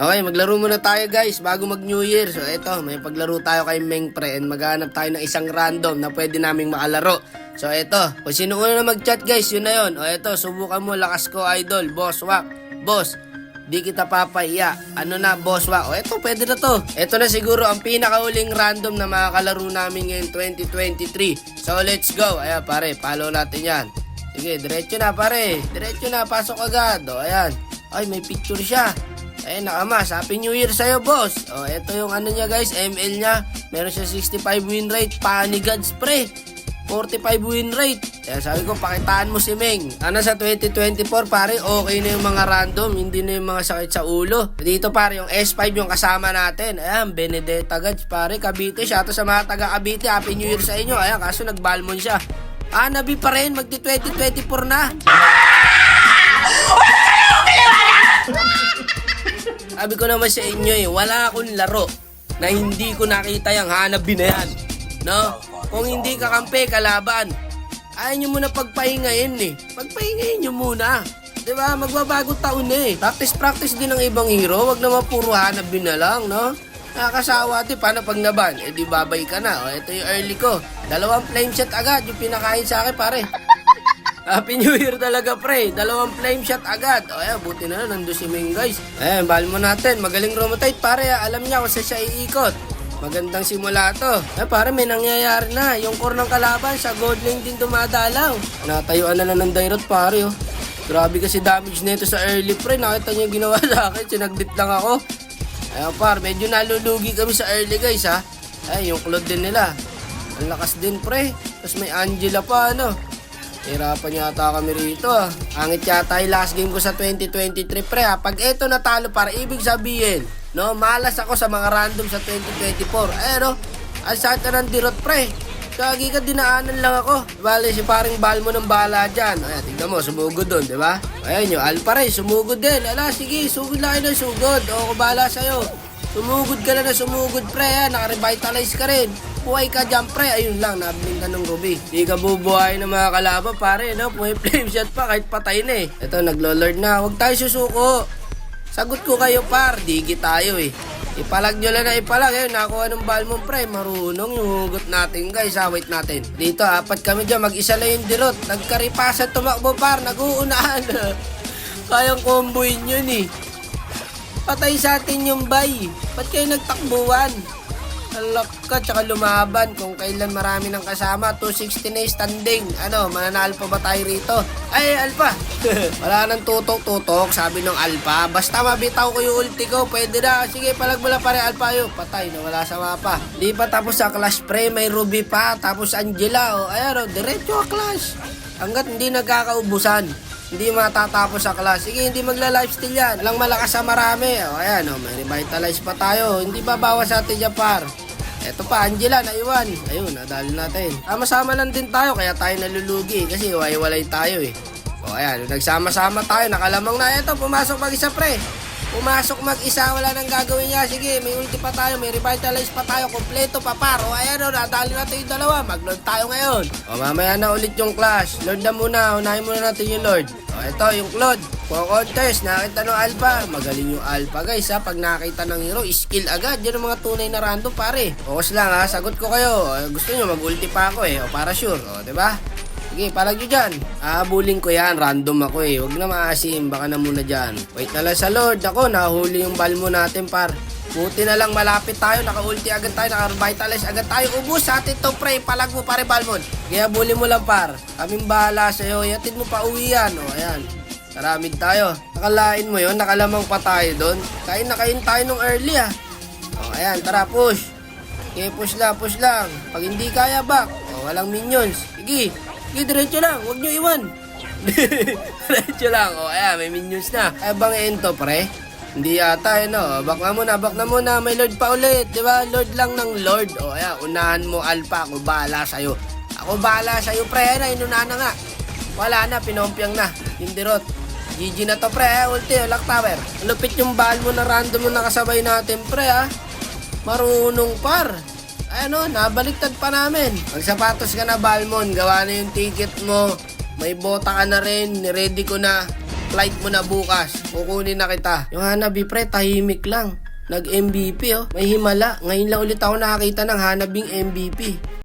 Okay, maglaro muna tayo guys bago mag New Year. So eto, may paglaro tayo kay Meng Pre and maghanap tayo ng isang random na pwede naming makalaro. So eto, kung sino una na mag-chat guys, yun na yun. O eto, subukan mo, lakas ko idol, Boss Wak. Boss, di kita papaiya. Ano na, Boss Wak? O eto, pwede na to. Eto na siguro ang pinakauling random na makakalaro namin ngayon 2023. So let's go. Ayan pare, follow natin yan. Sige, diretso na pare. Diretso na, pasok agad. O ayan. Ay, may picture siya. Eh, nakamas. Happy New Year sa'yo, boss. O, eto yung ano niya, guys. ML niya. Meron siya 65 win rate. Panigads, pre. 45 win rate. Kaya sabi ko, pakitaan mo si Meng. Ano sa 2024, pare, okay na yung mga random. Hindi na yung mga sakit sa ulo. Dito, pare, yung S5 yung kasama natin. Ayan, Benedetta Gads, pare. Cavite. Shout out sa mga taga Cavite. Happy New Year sa inyo. Ayan, kaso nagbalmon siya. Nabi pa rin. Magti 2024 na. Sabi ko naman sa inyo wala akong laro na hindi ko nakita yung Hanabi na yan. No? Kung hindi kakampi, kalaban. Ayaw nyo muna pagpahingayin Pagpahingayin nyo muna. Diba? Magbabagong taon Practice din ng ibang hero. Wag naman puro Hanabi na lang, no? Nakakasawa paano pag naban? Di babay ka na. Ito yung early ko. 2 flame shot agad yung pinakain sa akin, pare. Happy New Year talaga, pre. 2 flame shot agad. O, ayan, buti na nandun si Meng, guys. Ayan, bahal mo natin. Magaling Romotite, pare. Alam niya kung saan siya iikot. Magandang simula to. Pare, may nangyayari na. Yung core ng kalaban, sa gold lane din dumadalaw. Natayuan na lang ng Dairot, pare, Grabe kasi damage nito sa early, pre. Nakita niya yung ginawa sa akin. Sinagdit lang ako. Ayan, pare, medyo nalulugi kami sa early, guys, ha. Ayan, yung Claude din nila. Ang lakas din, pre. Tapos may Angela pa, Hirapan yata kami rito, Angit yata yung last game ko sa 2023, pre, Pag eto natalo, para ibig sabihin, malas ako sa mga random sa 2024. Ang sakit na ng dirot, pre. Kagi ka, dinaanan lang ako. Bale, si paring Balmo ng bala dyan. Ayan, tignan mo, sumugod doon, diba? Ayan, yung Alpha Ray, sumugod din. Sige, sugod lang kayo ng sugod. O, bala sa'yo. Sumugod ka na sumugod, pre, Naka-revitalize ka rin. Buhay ka dyan, pre. Ayun lang, nabiling ka ng Ruby. Di ka bubuhay ng mga kalaban, pare, May flame shot pa, kahit patay na, Ito, naglo-lord na. Huwag tayo susuko. Sagot ko kayo, par. Digi tayo, Ipalag nyo lang na ipalag. Ayun, nakuha ng Balmon, pre. Marunong yung hugot natin, guys, Wait natin. Dito, 4 kami dyan. Mag-isa lang yung dirot. Nagkaripasan tumakbo, par. Nag-uunahan. Kayang comboin yun, Patay sa atin yung bay. Ba't kayo nagtakbuhan? Alak ka, tsaka lumaban. Kung kailan marami ng kasama, 260 na standing. Mananalo pa ba tayo rito? Ay, Alpha! Wala nang tutok-tutok, sabi ng Alpha. Basta mabitaw ko yung ulti ko, pwede na. Sige, palagbala pa rin, Alpha yun. Patay, nawala sa mapa. Di pa tapos sa Clash, pre, may Ruby pa. Tapos Angela, diretso Clash. Hanggat hindi nagkakaubusan. Hindi matatapos sa class. Sige, hindi magla-lifesteal yan. Walang malakas sa marami. Ayan, may revitalize pa tayo. Hindi babawas sa atin dyan, par. Eto pa, Angela, naiwan. Ayun, nadali natin. Sama-sama lang din tayo, kaya tayo nalulugi. Kasi iwalay tayo, O, ayan, nagsama-sama tayo. Nakalamang na. Eto, pumasok mag-isa, pre. Pumasok mag-isa, wala nang gagawin niya. Sige, may ulti pa tayo, may revitalize pa tayo. Kompleto pa, par. O, ayan, nadali natin yung 2. Mag-load tayo ngayon. O, mamaya na ulit yung clash. Lord na muna. Unahin muna natin yung Lord. O, ito, yung Claude. Contest, nakita ng Alpha. Magaling yung Alpha, guys, Pag nakita ng hero, skill agad. Yan ang mga tunay na random, pare. Focus lang, Sagot ko kayo. Gusto nyo, mag-ulti pa ako, O, para sure. O, diba? Sige, palag nyo dyan. Aabulin ko yan. Random ako, Huwag na maasim. Baka na muna dyan. Wait na lang sa Lord. Ako, nahuli yung Balmo natin, par. Buti na lang, malapit tayo. Naka-ulti agad tayo. Naka-revitalize agad tayo. Ubus sa atin to, pre. Palag mo, pare, Balmon. Kaya bulin mo lang, par. Kaming bahala sa'yo. Yatid mo pa uwi yan. O, ayan. Karamid tayo. Nakalain mo yun. Nakalamang pa tayo doon. Kain na kain tayo nung early, O, ayan. Tara, push. Okay, push lang. Pag hindi kaya, back. O, walang minions. Sige. Sige, diretso lang. Huwag nyo iwan. Diretso lang. O, ayan. May minions na. Ay, bang to, pre? Hindi yata, Back na muna. May Lord pa ulit. Diba? Lord lang ng Lord. O, ayan. Unahan mo, Alpha. Ako bahala sa'yo. Pre. Ayan, inunahan na nga. Wala na. Pinompyang na. Yung dirot. GG na to, pre. Ulti. Lock tower. Lupit yung Balmo na random mo nakasabay natin, pre, Marunong, par. Nabaliktad pa namin. Magsapatos ka na, Balmon. Gawa na yung ticket mo. May bota ka na rin. Niready ko na. flight mo na bukas. Kukunin na kita. Yung Hanabi pre, tahimik lang. Nag-MVP oh. May himala. Ngayon lang ulit ako nakakita ng Hanabing MVP.